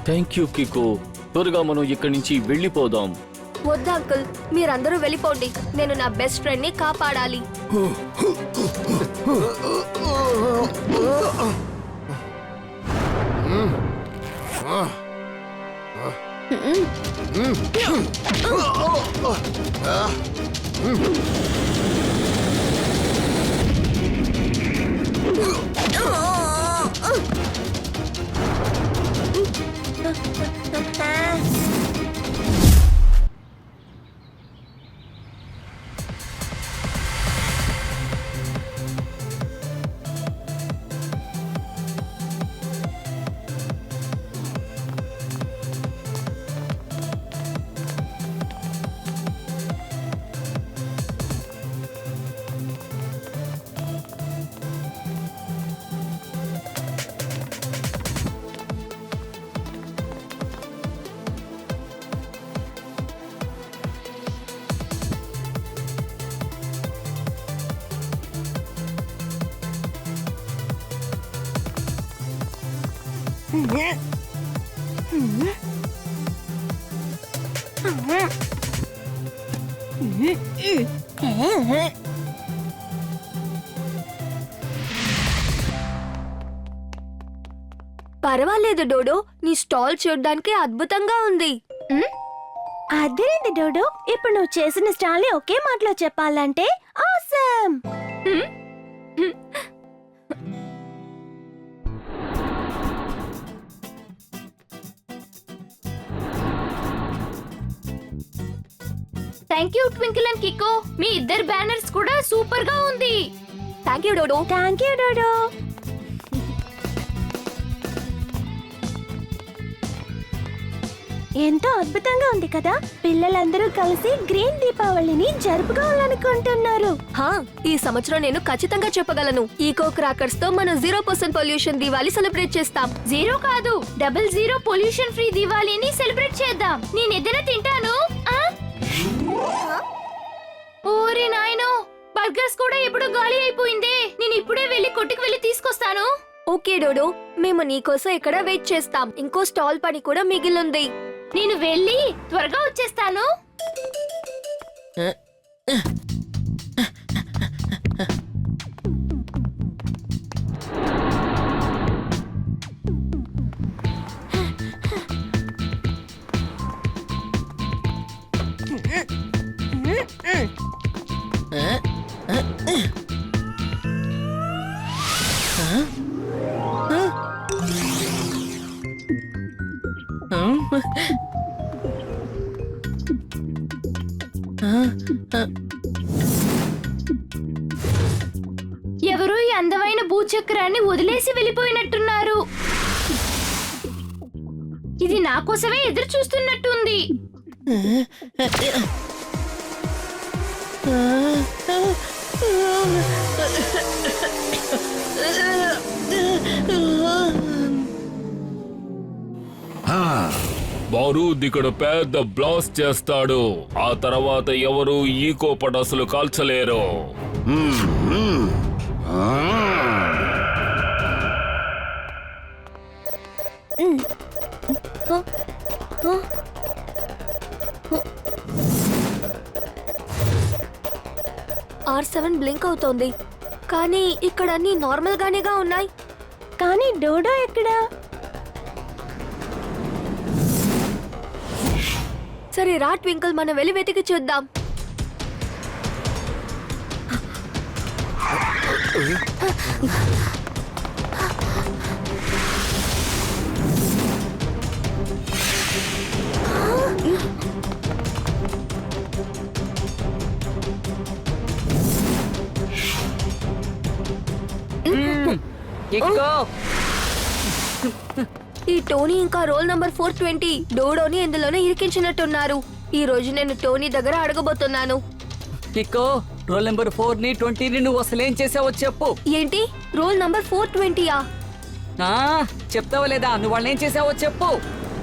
Thank you కికో. త్వరగా మనం ఇక్కడి నుంచి వెళ్ళిపోదాం. వద్దు అంకుల్, మీరందరూ వెళ్ళిపోండి. నేను నా బెస్ట్ ఫ్రెండ్ ని కాపాడాలి. పర్వాలేదు డోడో, నీ స్టాల్ చూడడానికి అద్భుతంగా ఉంది. అదేంటి డోడో, ఇప్పుడు నువ్వు చేసిన స్టాల్ ఒకే మాటలో చెప్పాలంటే awesome. Thank you Twinkle and Kiko, మీ ఇద్దరు బ్యానర్స్ కూడా సూపర్ గా ఉంది. Thank you Dodo. Thank you Dodo. ఎంతో అద్భుతంగా ఉంది కదా. పిల్లలందరూ కలిసి గ్రీన్ దీపావళిని జరుపుకోవాలనుకుంటున్నారు. ఈ సంవత్సరం నేను ఖచ్చితంగా చెప్పగలను. ఈకో క్రాకర్స్ తో మనం 0% పొల్యూషన్ దివాళీ సెలబ్రేట్ చేస్తాం. 0 కాదు, 00 పొల్యూషన్ ఫ్రీ దివాళీని సెలబ్రేట్ చేద్దాం. నేను ఏదైనా తింటాను. ఓరే నాయనో, బర్గర్స్ కూడా ఎప్పుడో గాలి అయిపోయిందే. నేను ఇప్పుడే వెళ్ళి కొట్టుకు వెళ్ళి తీసుకొస్తాను. ఓకే డోడో, మేము నీకోసం ఇక్కడ వెయిట్ చేస్తాం. ఇంకో స్టాల్ పని కూడా మిగిలింది. నేను వెళ్ళి త్వరగా వచ్చేస్తాను. ఎవరో ఈ అందమైన భూచక్రాన్ని వదిలేసి వెళ్ళిపోయినట్టున్నారు. ఇది నా కోసమే ఎదురు చూస్తున్నట్టుంది. బారూద్ ఇక్కడ పెద్ద బ్లాస్ట్ చేస్తాడు. ఆ తర్వాత ఎవరు ఈకో పటాసులు కాల్చలేరు. R7 బ్లింక్ అవుతోంది, కానీ ఇక్కడ అన్ని నార్మల్ గానేగా ఉన్నాయి. కానీ డోడో ఎక్కడా? సరే రా ట్వింకిల్, మనం వెళ్ళి వెతికి చూద్దాం. ఈ టోనీ ఇంకా రోల్ నంబర్ 420 డోడోని ఇందులోనే ఇరికించినట్టున్నారు. ఈ రోజు నేను టోనీ దగ్గర అడగబోతున్నాను. కిక్కో, రోల్ నెంబర్ 4 ని 20 ని నువ్వు అసలు ఏం చేసావో చెప్పు. ఏంటి, రోల్ నంబర్ 420యా? చెప్తావా లేదా? నువ్వు వాళ్ళని ఏం చేసావో చెప్పు.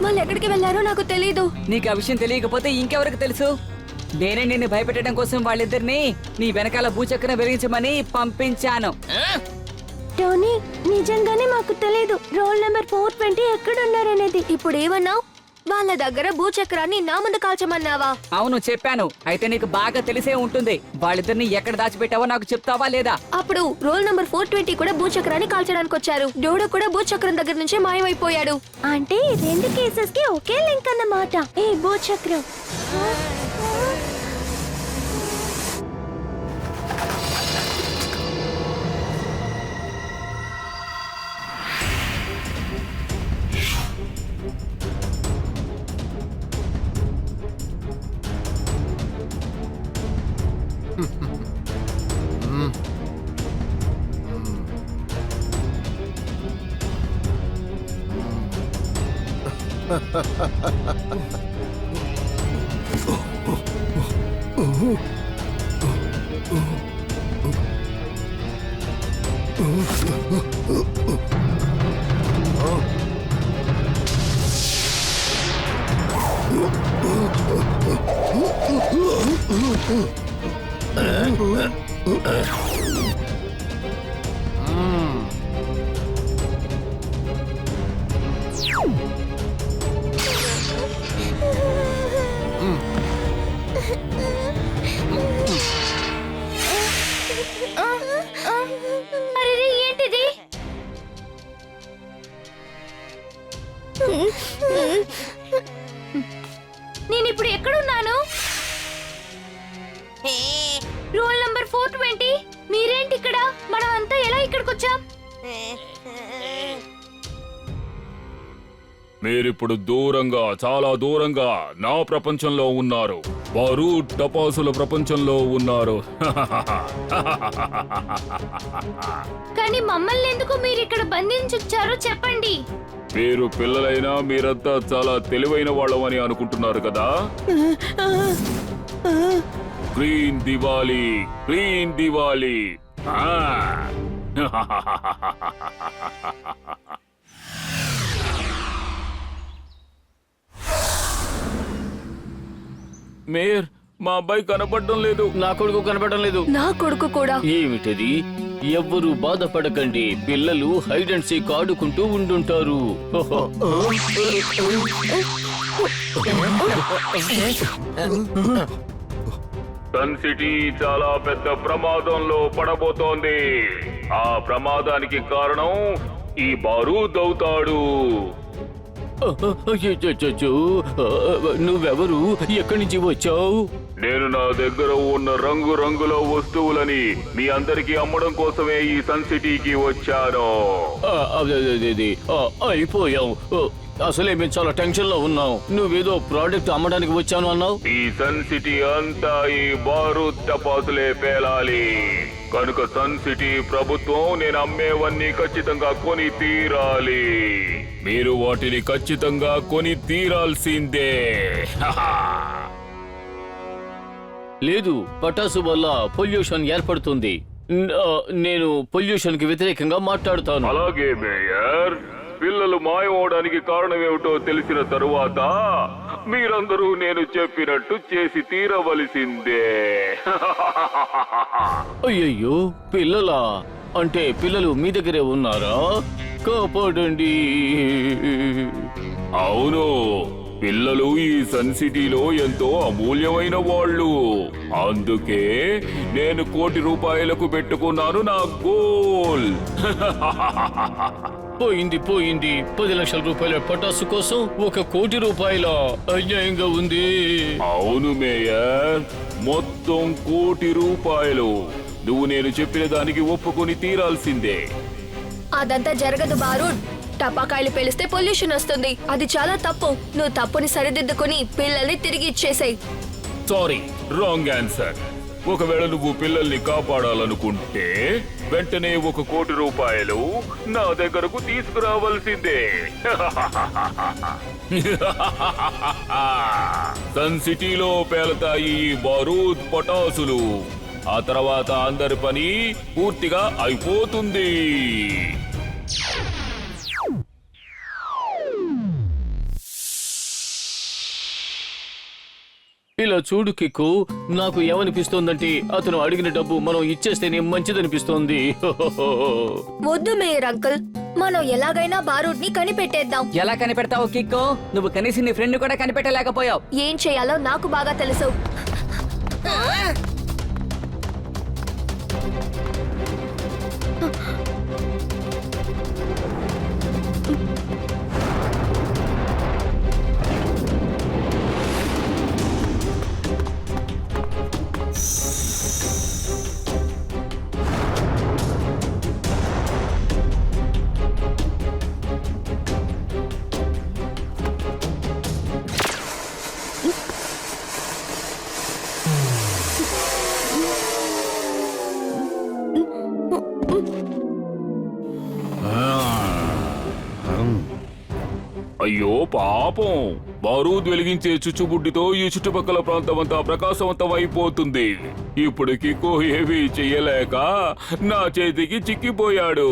వాళ్ళు ఎక్కడికి వెళ్ళారో నాకు తెలీదు. నీకు ఆ విషయం తెలియకపోతే ఇంకెవరికి తెలుసు? నేనే నిన్ను భయపెట్టడం కోసం వాళ్ళిద్దరిని నీ వెనకాల భూచక్రం వెలిగించమని పంపించాను. టోనీ నిజంగానే మాకు తెలియదు రోల్ నెంబర్ 420 ఎక్కడున్నారనేది. ఇప్పుడు ఏమన్నావు? వాళ్ళ దగ్గర భూచక్రాన్ని నా ముందు కాల్చమన్నావా? అవును చెప్పాను. అయితే నీకు బాగా తెలిసే ఉంటుంది. వాళ్ళిద్దరిని ఎక్కడ దాచిపెట్టావో నాకు చెప్తావా లేదా? అప్పుడు రోల్ నంబర్ 420 కూడా భూచక్రాన్ని కాల్చడానికి వచ్చారు. డోడో కూడా భూచక్రం దగ్గర నుంచే మాయమైపోయాడు. అంటే ఈ రెండు కేసెస్ కి ఒకే లింక్ అన్నమాట. ఏ భూచక్రం. అరెరే, ఏంటిది? నేను ఇప్పుడు ఎక్కడున్నాను? రోల్ నంబర్ 420, మీరేంటి ఇక్కడ? మనం అంతా ఎలా ఇక్కడికి వచ్చాం? మీరిప్పుడు దూరంగా, చాలా దూరంగా నా ప్రపంచంలో ఉన్నారు. వారు టపాసుల ప్రపంచంలో ఉన్నారు. కానీ మమ్మల్ని ఎందుకు మీరు ఇక్కడ బంధించుచ్చారో చెప్పండి. మీరు పిల్లలైనా మీరంతా చాలా తెలివైన వాళ్ళమని అనుకుంటున్నారు కదా. Green Diwali, green Diwali. ఆ. మేయర్, మా అబ్బాయి కనపడడం లేదు. నా కొడుకు కనపడడం లేదు. నా కొడుకు కూడా. ఏమిటది? ఎవ్వరూ బాధపడకండి, పిల్లలు హైడ్ అండ్ సీక్ ఆడుకుంటూ ఉండుంటారు. సన్ సిటీ చాలా పెద్ద ప్రమాదంలో పడబోతోంది. ఆ ప్రమాదానికి కారణం ఈ బారూద్ అవుతాడు. అయ్యయ్యయ్యో, నువ్వెవరు? ఎక్కడి నుంచి వచ్చావు? నేను నా దగ్గర ఉన్న రంగురంగుల వస్తువులని మీ అందరికీ అమ్మడం కోసమే ఈ సన్ సిటీకి వచ్చాను. అయిపోయావు. అసలే మేము చాలా టెన్షన్ లో ఉన్నాం. నువ్వేదో ప్రోడక్ట్ అమ్మడానికి వచ్చాను అన్నావు. ఈ సన్ సిటీ అంతా ఈ బారూద్ టపాసులే పేలాలి. కనుక సన్ సిటీ ప్రభుత్వం నేను అమ్మేవన్నీ ఖచ్చితంగా కొని తీరాలి. మీరు వాటిని ఖచ్చితంగా కొని తీరాల్సిందే. లేదు, పటాసు వల్ల పొల్యూషన్ ఏర్పడుతుంది. నేను పొల్యూషన్ కి వ్యతిరేకంగా మాట్లాడుతాను. అలాగే మేయర్, పిల్లలు మాయమవడానికి కారణమేమిటో తెలిసిన తరువాత మీరందరూ నేను చెప్పినట్టు చేసి తీరవలసిందే. అయ్యయ్యో, పిల్లలా? అంటే పిల్లలు మీ దగ్గరే ఉన్నారా? కాపాడండి. అవును, పిల్లలు ఈ సన్ సిటీలో ఎంతో అమూల్యమైన వాళ్ళు. అందుకే నేను ₹1,00,00,000 పెట్టుకున్నాను నా గోల్. పోయింది 10 లక్షల రూపాయల పటాసు కోసం ₹1,00,00,000 అన్యాయంగా ఉంది. అవును మేయర్, మొత్తం ₹1,00,00,000 నువ్వు నేను చెప్పిన దానికి ఒప్పుకొని తీరాల్సిందే. అదంతా జరగదు బారూద్. టపాకాయలు పేలిస్తే పొల్యూషన్ వస్తుంది. అది చాలా తప్పు. నువ్వు తప్పుని సరిదిద్దుకుని పిల్లల్ని తిరిగి ఇచ్చేసేయ్. Sorry, wrong answer. ఒకవేళ నువ్వు పిల్లల్ని కాపాడాలనుకుంటే వెంటనే ₹1,00,00,000 నా దగ్గరకు తీసుకురావాల్సిందే. సన్ సిటీలో పేలతాయి ఈ బారూద్ పటాసులు. ఆ తర్వాత అందరి పని పూర్తిగా అయిపోతుంది. ఇలా చూడు కిక్కు, నాకు ఏమనిపిస్తోందంటే అతను అడిగిన డబ్బు మనం ఇచ్చేస్తేనే మంచిదనిపిస్తోంది. వద్దు మేయర్ అంకుల్, మనం ఎలాగైనా బారూడ్ ని కనిపెట్టేద్దాం. ఎలా కనిపెడతావు కిక్కో? నువ్వు కనీసం నీ ఫ్రెండ్ కూడా కనిపెట్టలేకపోయావు. ఏం చేయాలో నాకు బాగా తెలుసు. అయ్యో పాపం, బారూద్ వెలిగించే చుచ్చుబుడ్డితో ఈ చుట్టుపక్కల ప్రాంతమంతా ప్రకాశవంతం అయిపోతుంది. ఇప్పుడు కిక్కో ఏమీ చెయ్యలేక నా చేతికి చిక్కిపోయాడు.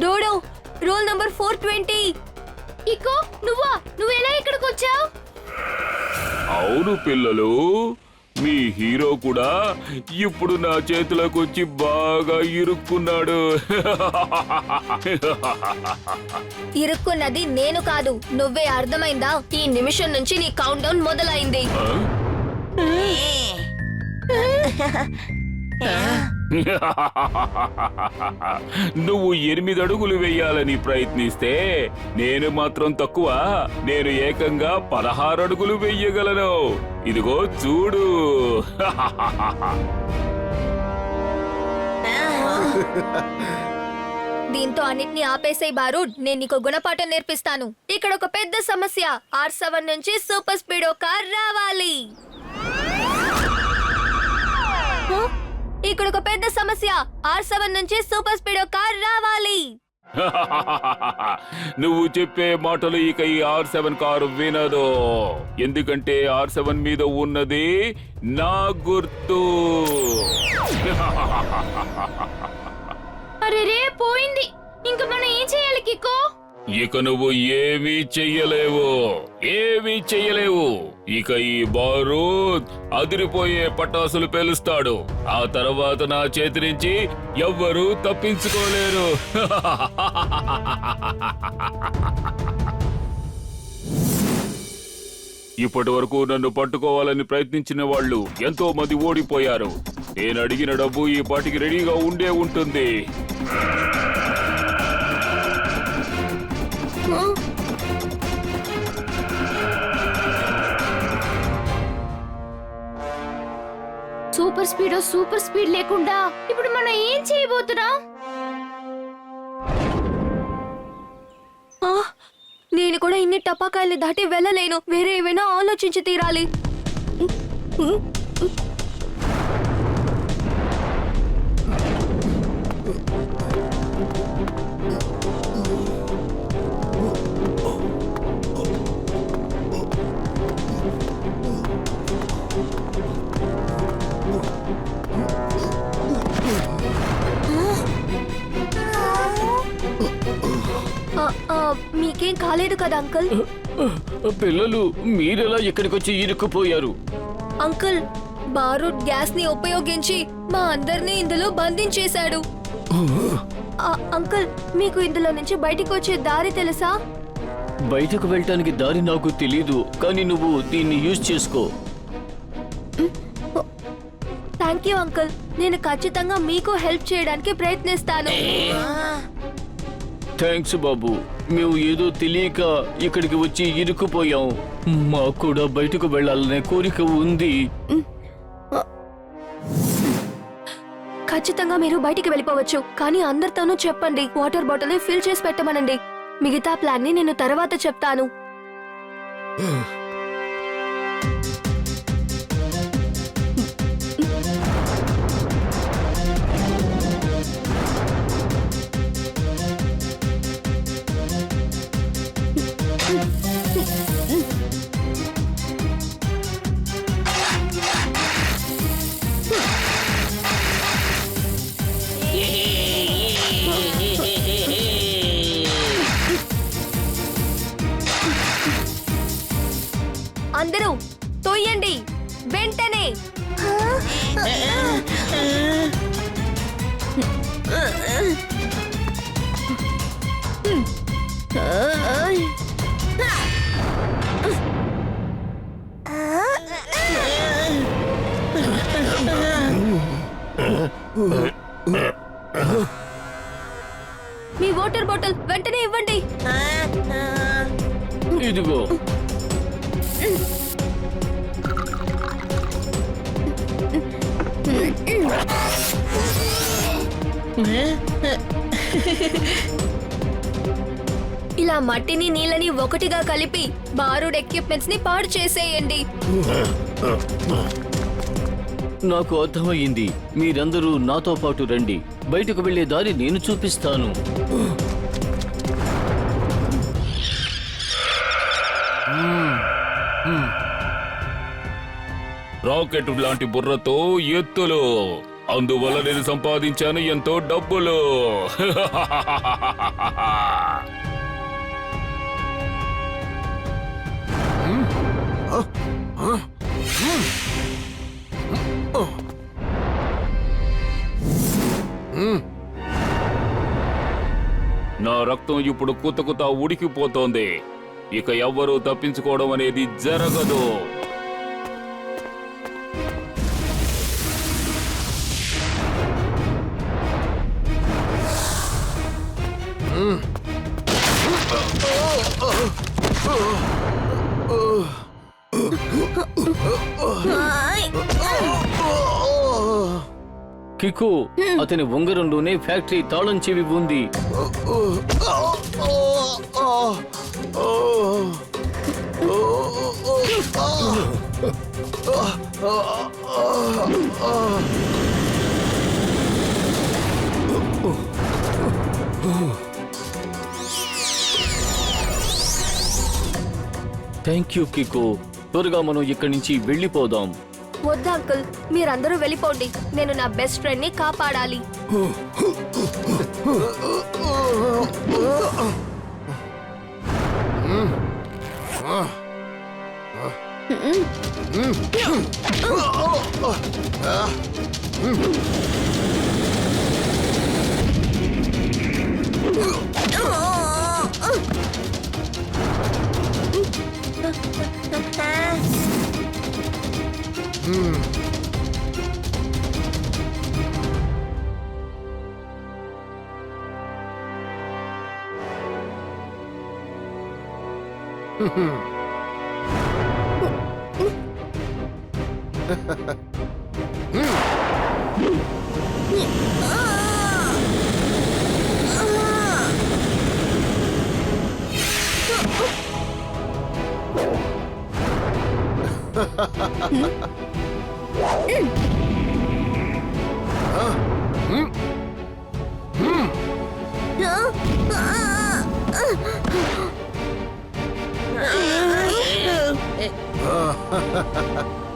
Dodo, rule number 420. ఇకో, నువ్వెలా ఇక్కడికి వచ్చావు? అవును పిల్లలు, మీ హీరో కూడా ఇప్పుడు నా చేతులకు వచ్చి బాగా ఇరుక్కున్నాడు. ఇరుక్కున్నది నేను కాదు, నువ్వే. అర్థమైందా? ఈ నిమిషం నుంచి నీ కౌంట్ డౌన్ మొదలైంది. నువ్వు 8 అడుగులు వేయాలని ప్రయత్నిస్తే నేను మాత్రం తక్కువ. నేను ఏకంగా 16 అడుగులు వెయ్యగలను. ఇదిగో చూడు. దీంతో అన్నిటిని ఆపేసే బారూడ్. నేను నీకు గుణపాఠం నేర్పిస్తాను. ఇక్కడ ఒక పెద్ద సమస్య. R7 నుంచి సూపర్ స్పీడో కార్ రావాలి. ఇక్కడ ఒక పెద్ద సమస్య. R7 నుంచి సూపర్ స్పీడో కార్ రావాలి. నువ్వు చెప్పే మాటలు ఇక ఈ R7 కారు వినదు. ఎందుకంటే R7 మీద ఉన్నది నా గుర్తు. అరే రే, పోయింది. ఇంక మనం ఏం చేయాలి కిక్కో? ఇక నువ్వు ఏమీ చెయ్యలేవు. ఇక ఈ బారూద్ అదిరిపోయే పటాసులు పేలుస్తాడు. ఆ తర్వాత నా చేతి నుంచి ఎవ్వరూ తప్పించుకోలేరు. ఇప్పటి వరకు నన్ను పట్టుకోవాలని ప్రయత్నించిన వాళ్ళు ఎంతో మంది ఓడిపోయారు. నేను అడిగిన డబ్బు ఈ పాటికి రెడీగా ఉండే ఉంటుంది. సూపర్ స్పీడ్ లేకుండా ఇప్పుడు మనం ఏం చేయబోతున్నాం? నేను కూడా ఇన్ని టపాకాయలు దాటి వెళ్ళలేను. వేరే ఏమైనా ఆలోచించి తీరాలి. మీకేం కాలేదు కదా అంకుల్? పిల్లలు, మీరెలా ఇక్కడికి వచ్చి ఇరుక్కుపోయారు? అంకుల్, బారూద్ గ్యాస్ ని ఉపయోగించి మా అందరినీ ఇందులో బంధించేశాడు. అంకుల్, మీకు ఇందులో నుంచి బయటికి వచ్చే దారి తెలుసా? బయటకు వెళ్ళటానికి దారి నాకు తెలీదు, కానీ నువ్వు దీన్ని యూజ్ చేసుకో. Thank you uncle. నేను ఖచ్చితంగా మీకు హెల్ప్ చేయడానికి ప్రయత్నిస్తాను. థ్యాంక్స్ బాబు. మేము ఏదో తెలియక ఇక్కడికి వచ్చి ఇరుక్కుపోయాం. మాకు కూడా బయటకు వెళ్ళాలనే కోరిక ఉంది. ఖచ్చితంగా మీరు బయటికి వెళ్ళిపోవచ్చు, కానీ అందరితోనూ చెప్పండి. వాటర్ బాటిల్ ని ఫిల్ చేసి పెట్టమనండి. మిగతా ప్లాన్ ని నేను తర్వాత చెప్తాను. అందరూ తొయ్యండి వెంటనే. మీ వాటర్ బాటిల్ వెంటనే ఇవ్వండి. ఇదిగో. ఇలా మట్టిని నీళ్ళని ఒకటిగా కలిపి బారుడ్ ఎక్విప్మెంట్స్ ని పాడు చేసేయండి. నాకు అర్థమయ్యింది. మీరందరూ నాతో పాటు రండి. బయటకు వెళ్లే దారి నేను చూపిస్తాను. రాకెట్ లాంటి బుర్రతో ఎత్తులు, అందువల్ల నేను సంపాదించాను ఎంతో డబ్బులు. నా రక్తం ఇప్పుడు కుత ఉడికిపోతోంది. ఇక ఎవ్వరూ తప్పించుకోవడం అనేది జరగదు. కికు, అతని ఉంగరంలోనే ఫ్యాక్టరీ తాళం చెవి ఉంది. Thank you కికు. త్వరగా మనం ఇక్కడి నుంచి వెళ్ళిపోదాం. వద్దు అంకుల్, మీరందరూ వెళ్ళిపోండి. నేను నా బెస్ట్ ఫ్రెండ్ ని కాపాడాలి.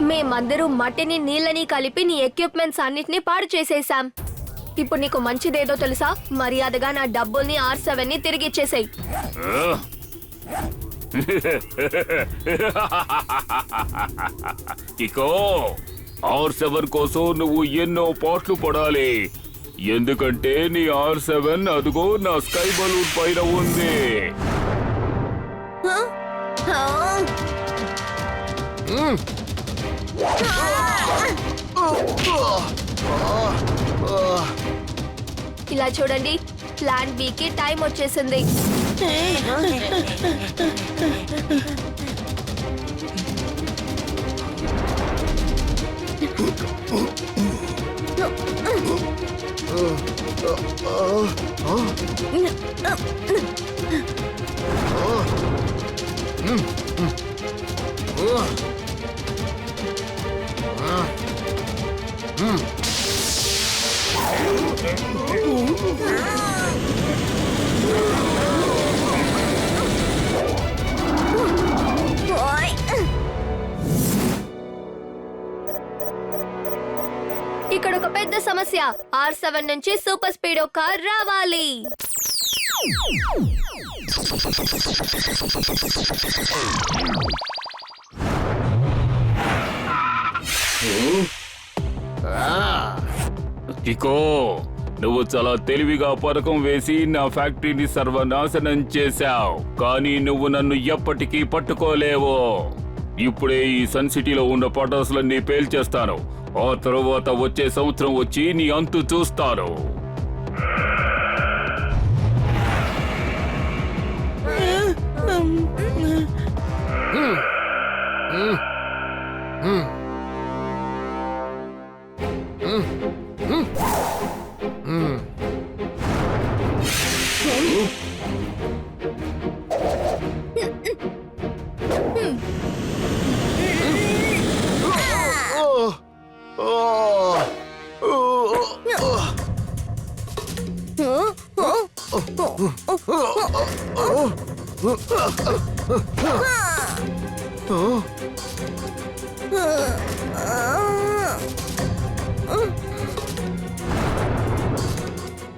మేమందరూ మట్టిని నీళ్ళని కలిపి నీ ఎక్విప్మెంట్స్ అన్నిటినీ పాడు చేసేసాం. ఇప్పుడు నీకు మంచిదేదో తెలుసా? మర్యాదగా నా డబ్బుల్ని R7 ని తిరిగిచ్చేసేయ్. ఇకో R7 కోసం నువ్వు ఎన్నో పాట్లు పడాలి. ఎందుకంటే నీ R7 అదుగో నా స్కై బలూన్ పైన ఉంది. ఇలా చూడండి, ప్లాన్ బి కి టైం వచ్చేసింది. ఇక్కడ ఒక పెద్ద సమస్య. R7 నుంచి సూపర్ స్పీడో కార్ రావాలి. కికో, నువ్వు చాలా తెలివిగా పథకం వేసి నా ఫ్యాక్టరీని సర్వనాశనం చేశావు, కానీ నువ్వు నన్ను ఎప్పటికీ పట్టుకోలేవు. ఇప్పుడే ఈ సన్ సిటీలో ఉన్న పటాసులన్నీ పేల్చేస్తాను. ఆ తరువాత వచ్చే సంవత్సరం వచ్చి నీ అంతు చూస్తాను.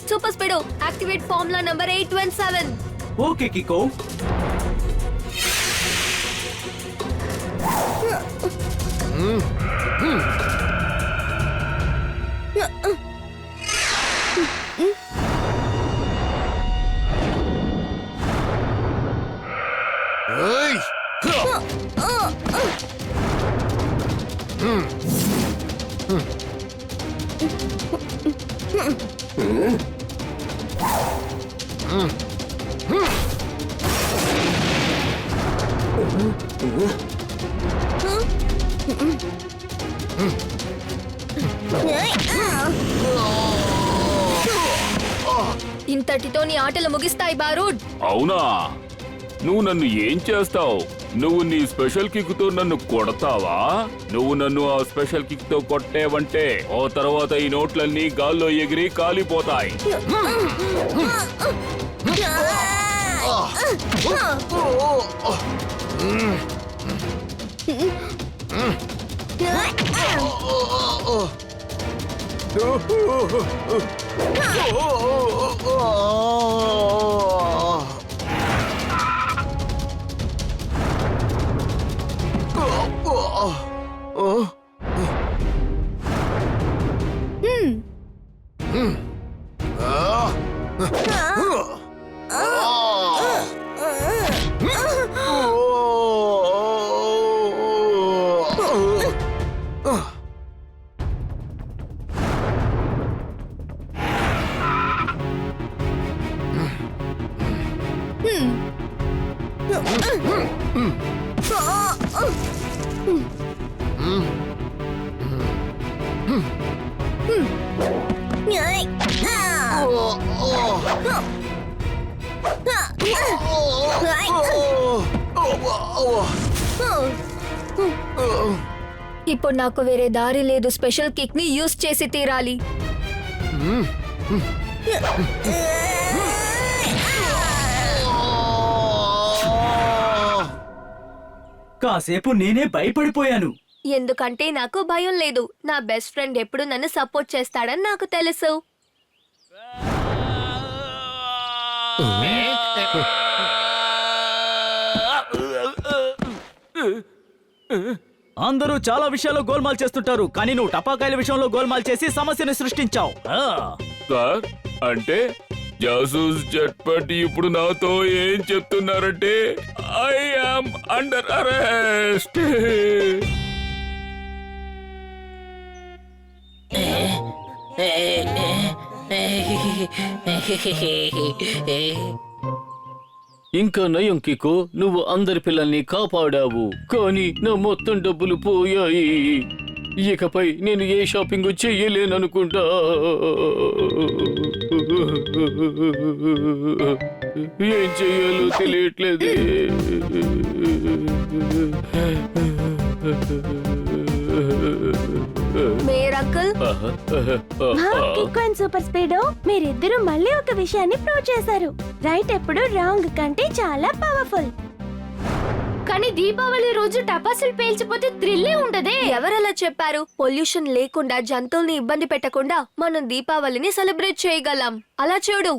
Super Speedo, activate formula number 817. Okay Kiko. ఇంతటితో నీ ఆటలు ముగిస్తాయి బారూద్. అవునా? నువ్వు నన్ను ఏం చేస్తావు? నువ్వు నీ స్పెషల్ కిక్ తో నన్ను కొడతావా? నువ్వు నన్ను ఆ స్పెషల్ కిక్ తో కొట్టేవంటే ఆ తర్వాత ఈ నోట్లన్నీ గాల్లో ఎగిరి కాలిపోతాయి. ఇప్పుడు నాకు వేరే దారి లేదు. స్పెషల్ కిక్ ని యూజ్ చేసి తీరాలి. కాసేపు నేనే భయపడిపోయాను. ఎందుకంటే నాకు భయం లేదు. నా బెస్ట్ ఫ్రెండ్ ఎప్పుడు నన్ను సపోర్ట్ చేస్తాడని నాకు తెలుసు. అందరూ చాలా విషయాల్లో గోల్మాల్ చేస్తుంటారు, కానీ నువ్వు టపాకాయల విషయంలో గోల్మాల్ చేసి సమస్యను సృష్టించావు. సార్, అంటే జాసూస్ జట్పట్ ఇప్పుడు నాతో ఏం చెప్తున్నారంటే ఐ యామ్ అండర్ అరెస్ట్. ఇంకా నయం కికో, నువ్వు అందరి పిల్లల్ని కాపాడావు, కానీ నా మొత్తం డబ్బులు పోయాయి. ఇకపై నేను ఏ షాపింగ్ చెయ్యలేననుకుంటా. ఏం చెయ్యాలో తెలియట్లేదే. మేరకల్, కికో అండ్ సూపర్ స్పీడో, మీరిద్దరూ మళ్ళీ ఒక విషయాన్ని ప్రూవ్ చేశారు. రైట్ ఎప్పుడు రాంగ్ కంటే చాలా పవర్ఫుల్. కానీ దీపావళి రోజు టపాసులు పేల్చిపోతే థ్రిల్లే ఉండదే. ఎవరలా చెప్పారు? పొల్యూషన్ లేకుండా, జంతువుల్ని ఇబ్బంది పెట్టకుండా మనం దీపావళిని సెలబ్రేట్ చేయగలం. అలా చూడు.